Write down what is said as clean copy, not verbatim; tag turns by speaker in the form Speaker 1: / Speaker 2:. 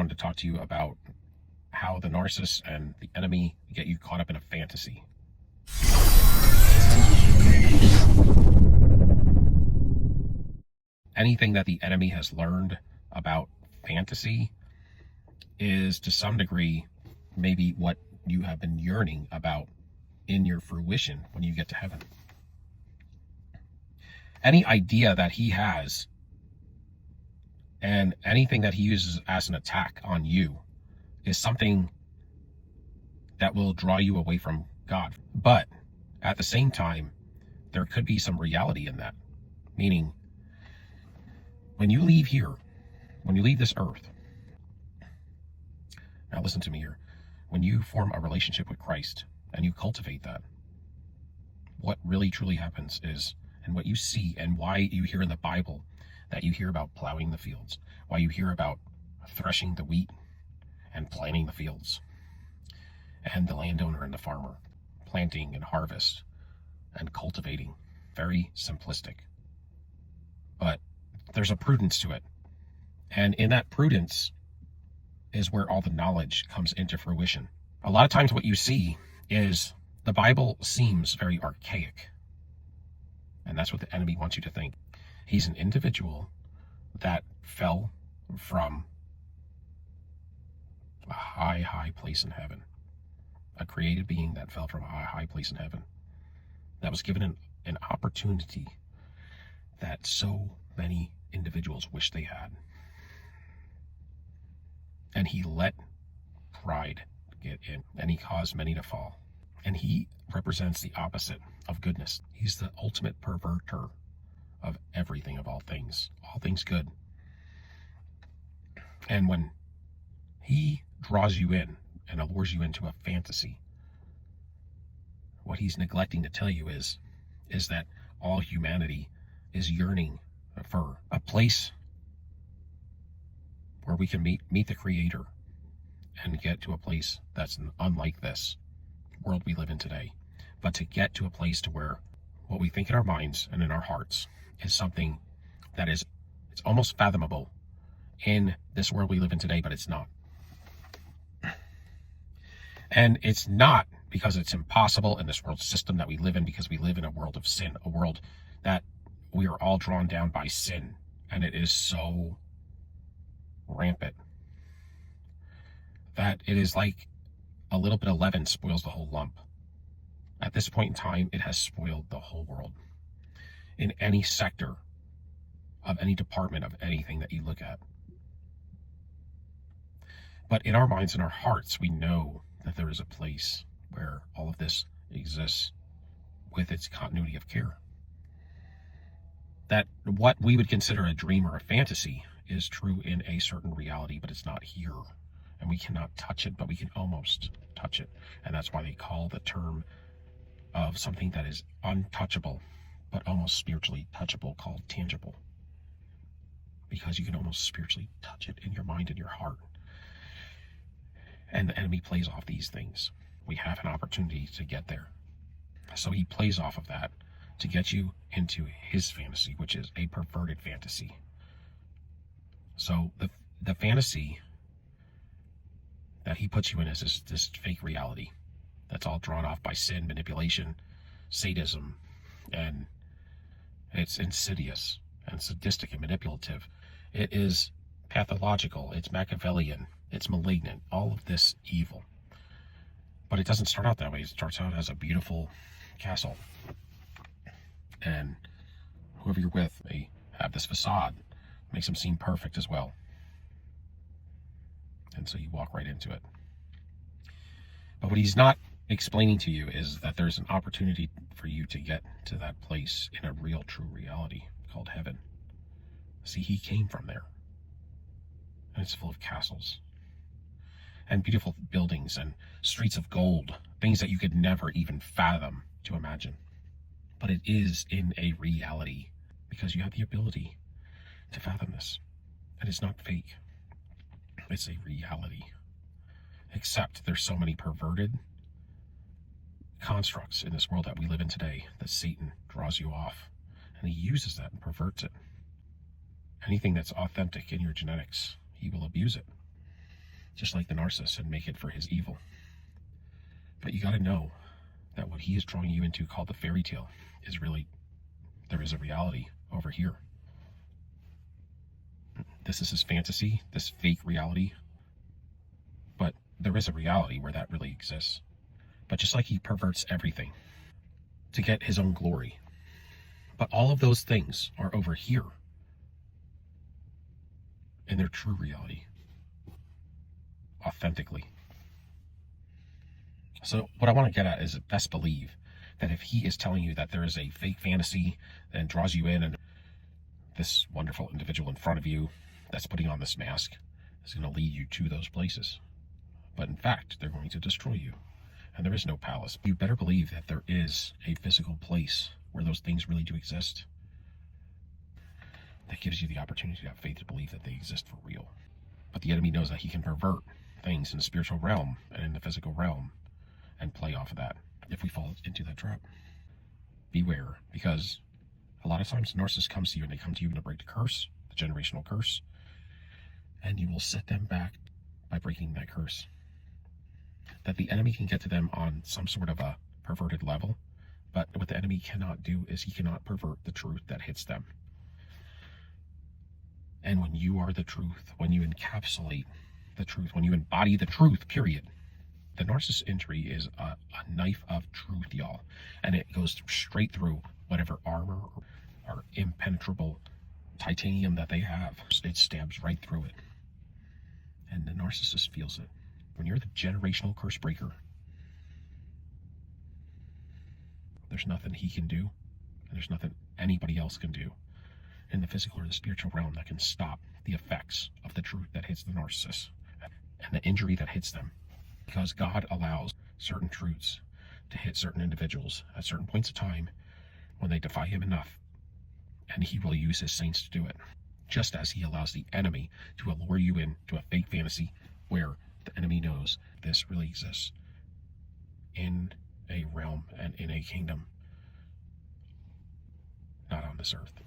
Speaker 1: wanted to talk to you about how the narcissist and the enemy get you caught up in a fantasy. Anything that the enemy has learned about fantasy is to some degree maybe what you have been yearning about in your fruition when you get to heaven. Any idea that he has and anything that he uses as an attack on you is something that will draw you away from God. But at the same time, there could be some reality in that. Meaning, when you leave here, when you leave this earth, now listen to me here, when you form a relationship with Christ and you cultivate that, what really truly happens is, and what you see and why you hear in the Bible that you hear about plowing the fields, why you hear about threshing the wheat and planting the fields, and the landowner and the farmer planting and harvest and cultivating. Very simplistic. But there's a prudence to it. And in that prudence is where all the knowledge comes into fruition. A lot of times what you see is the Bible seems very archaic. And that's what the enemy wants you to think. He's an individual that fell from a high place in heaven. A created being that fell from a high place in heaven. That was given an opportunity that so many individuals wish they had. And he let pride get in, and he caused many to fall. And he represents the opposite of goodness. He's the ultimate perverter of everything, of all things good. And when he draws you in and allures you into a fantasy, what he's neglecting to tell you is that all humanity is yearning for a place where we can meet the Creator and get to a place that's unlike this world we live in today. But to get to a place to where what we think in our minds and in our hearts is something that it's almost fathomable in this world we live in today, but it's not. And it's not because it's impossible in this world system that we live in, because we live in a world of sin, a world that we are all drawn down by sin, and it is so rampant that it is like a little bit of leaven spoils the whole lump. At this point in time, it has spoiled the whole world. In any sector of any department of anything that you look at. But in our minds and our hearts, we know that there is a place where all of this exists with its continuity of care. That what we would consider a dream or a fantasy is true in a certain reality, but it's not here. And we cannot touch it, but we can almost touch it. And that's why they call the term of something that is untouchable, but almost spiritually touchable, called tangible. Because you can almost spiritually touch it in your mind and your heart. And the enemy plays off these things. We have an opportunity to get there. So he plays off of that to get you into his fantasy, which is a perverted fantasy. So the fantasy that he puts you in is this fake reality that's all drawn off by sin, manipulation, sadism, and it's insidious and sadistic and manipulative. It is pathological, it's Machiavellian, it's malignant, all of this evil. But it doesn't start out that way. It starts out as a beautiful castle. And whoever you're with may have this facade, makes them seem perfect as well. And so you walk right into it. But what he's not explaining to you is that there's an opportunity for you to get to that place in a real, true reality called heaven. See, he came from there. And it's full of castles and beautiful buildings and streets of gold, things that you could never even fathom to imagine. But it is in a reality because you have the ability to fathom this. And it's not fake. It's a reality. Except there's so many perverted constructs in this world that we live in today that Satan draws you off. And he uses that and perverts it. Anything that's authentic in your genetics, he will abuse it. just like the narcissist, and make it for his evil. But you got to know that what he is drawing you into, called the fairy tale, is really, there is a reality over here. This is his fantasy, this fake reality. But there is a reality where that really exists. But just like he perverts everything to get his own glory. But all of those things are over here in their true reality, authentically. So what I want to get at is, best believe that if he is telling you that there is a fake fantasy and draws you in, and this wonderful individual in front of you that's putting on this mask is going to lead you to those places. But in fact, they're going to destroy you. And there is no palace. You better believe that there is a physical place where those things really do exist. That gives you the opportunity to have faith to believe that they exist for real. But the enemy knows that he can pervert things in the spiritual realm and in the physical realm and play off of that if we fall into that trap. Beware, because a lot of times narcissists come to you and they come to you to break the curse, the generational curse, and you will set them back by breaking that curse. That the enemy can get to them on some sort of a perverted level, but what the enemy cannot do is he cannot pervert the truth that hits them. And when you are the truth, when you encapsulate the truth, when you embody the truth, period, the narcissist injury is a knife of truth, y'all. And it goes straight through whatever armor or impenetrable titanium that they have. It stabs right through it. And the narcissist feels it. When you're the generational curse breaker, there's nothing he can do, and there's nothing anybody else can do in the physical or the spiritual realm that can stop the effects of the truth that hits the narcissist and the injury that hits them. Because God allows certain truths to hit certain individuals at certain points of time when they defy him enough, and he will use his saints to do it. Just as he allows the enemy to allure you into a fake fantasy where the enemy knows this really exists in a realm and in a kingdom, not on this earth.